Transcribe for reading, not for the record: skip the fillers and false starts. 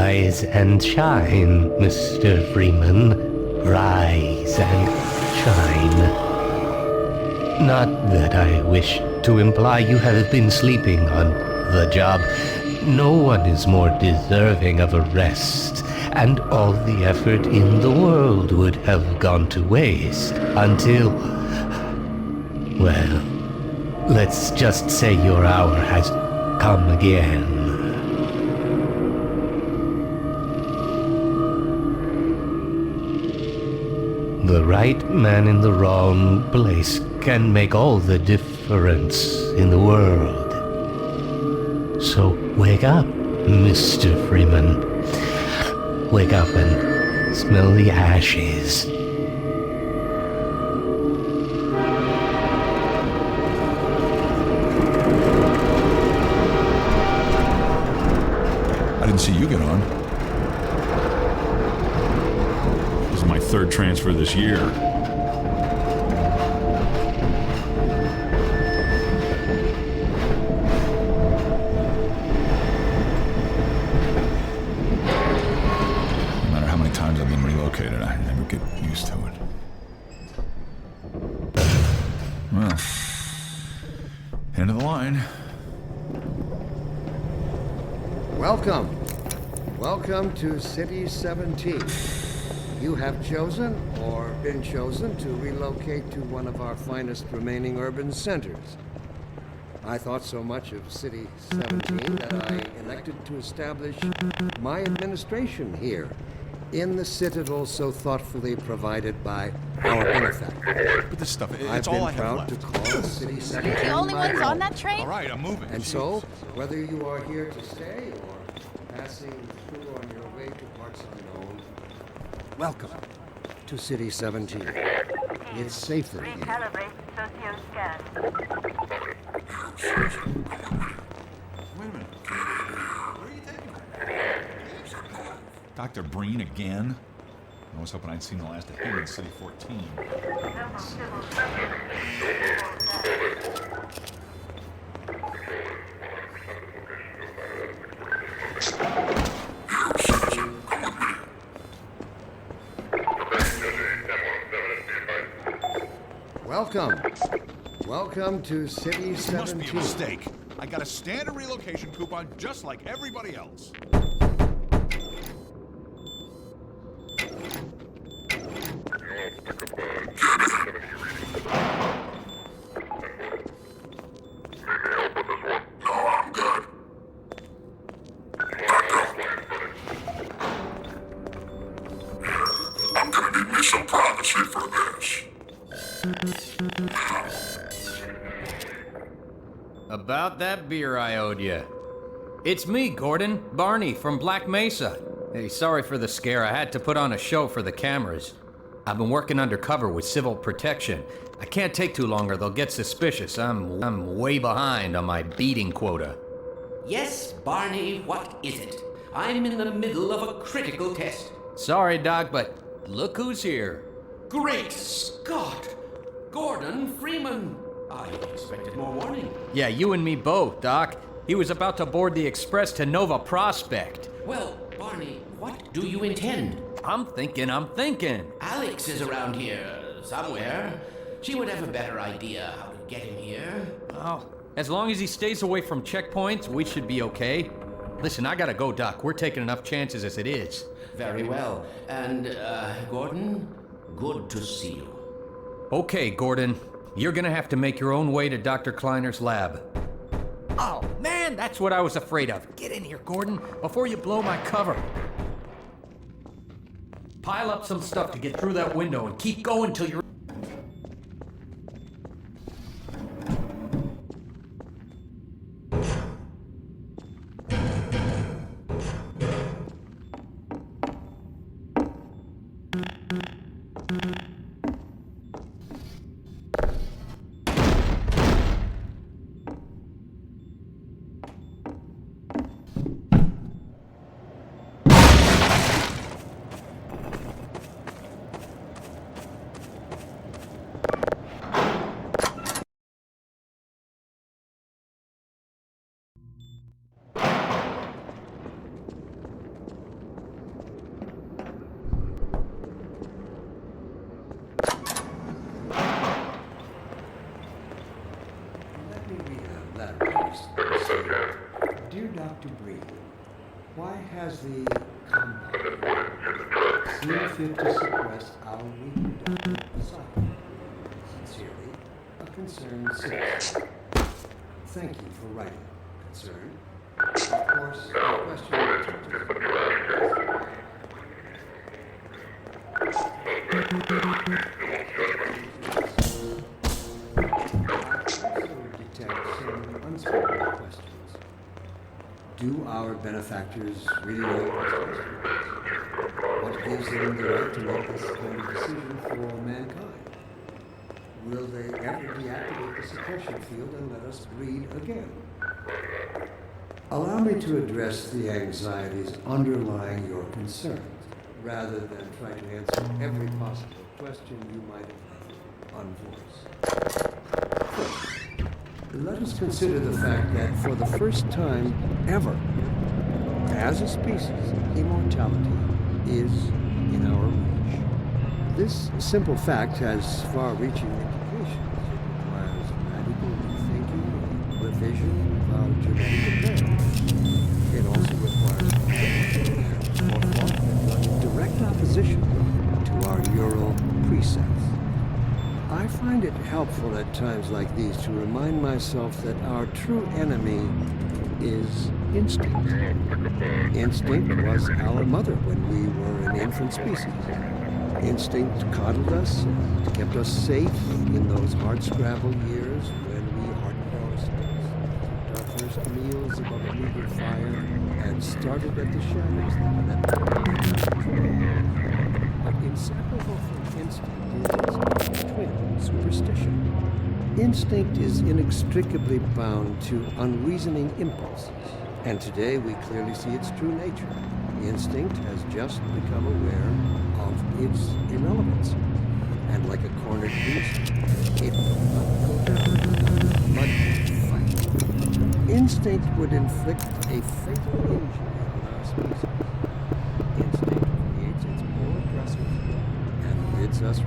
Rise and shine, Mr. Freeman. Rise and shine. Not that I wish to imply you have been sleeping on the job. No one is more deserving of a rest, and all the effort in the world would have gone to waste until... well, let's just say your hour has come again. The right man in the wrong place can make all the difference in the world. So wake up, Mr. Freeman. Wake up and smell the ashes. I didn't see you get on. This is my third transfer this year. No matter how many times I've been relocated, I never get used to it. Well, end of the line. Welcome. Welcome to City 17. You have chosen, or been chosen, to relocate to one of our finest remaining urban centers. I thought so much of City 17 that I elected to establish my administration here, in the citadel so thoughtfully provided by our benefactor. But this stuff, I've it's all I been have proud left. to call City 17 The only my ones home. on that train? All right, I'm moving. And Jeez. so, whether you are here to stay or passing through on your way to parts unknown, welcome to City 17. It's safer here. Recalibrate socio-scan. Wait a minute. Where are you taking me? Dr. Breen again? I was hoping I'd seen the last of him in City 14. Local civil Welcome. Welcome to City This must be a 17. mistake. I got a standard relocation coupon just like everybody else. I'm gonna need me some privacy for this. About that beer I owed you. It's me, Gordon. Barney from Black Mesa. Hey, sorry for the scare. I had to put on a show for the cameras. I've been working undercover with civil protection. I can't take too long or they'll get suspicious. I'm way behind on my beating quota. Yes, Barney, what is it? I'm in the middle of a critical test. Sorry, Doc, but look who's here. Great Scott! Gordon Freeman! I expected more warning. Yeah, you and me both, Doc. He was about to board the express to Nova Prospect. Well, Barney, what do you intend? I'm thinking. Alex is around here somewhere. She would have a better idea how to get him here. Oh, as long as he stays away from checkpoints, we should be okay. Listen, I gotta go, Doc. We're taking enough chances as it is. Very well. And, Gordon, good to see you. Okay, Gordon. You're gonna have to make your own way to Dr. Kleiner's lab. Oh, man, that's what I was afraid of. Get in here, Gordon, before you blow my cover. Pile up some stuff to get through that window and keep going till you're... Dr. Breen, why has the compound seen fit to suppress our reproductive cycle? Sincerely, a concerned citizen. Thank you for writing. Concern. Of course, the question detect some unspoken questions. Do our benefactors really know what's best for us? What gives them the right to make this kind of decision for mankind? Will they ever deactivate the suppression field and let us breed again? Allow me to address the anxieties underlying your concerns, rather than try to answer every possible question you might have left unvoiced. First, let us consider the fact that for the first time ever, as a species, immortality is in our reach. This simple fact has far-reaching implications. It requires radical rethinking and revision of our genetic approach. It also requires forethought and runs in direct opposition to our neural precepts. I find it helpful at times like these to remind myself that our true enemy is instinct. Instinct was our mother when we were an infant species. Instinct coddled us and kept us safe in those hard-scrabble years when we hardened our sticks, cooked our first meals above a meager fire, and started at the shadows that led But inseparable from instinct is twin superstition. Instinct is inextricably bound to unreasoning impulses, and today we clearly see its true nature. Instinct has just become aware of its irrelevance, and like a cornered beast, it will not go down. But fight. Instinct would inflict a fatal injury on our species. Instinct creates its own aggressors and bids us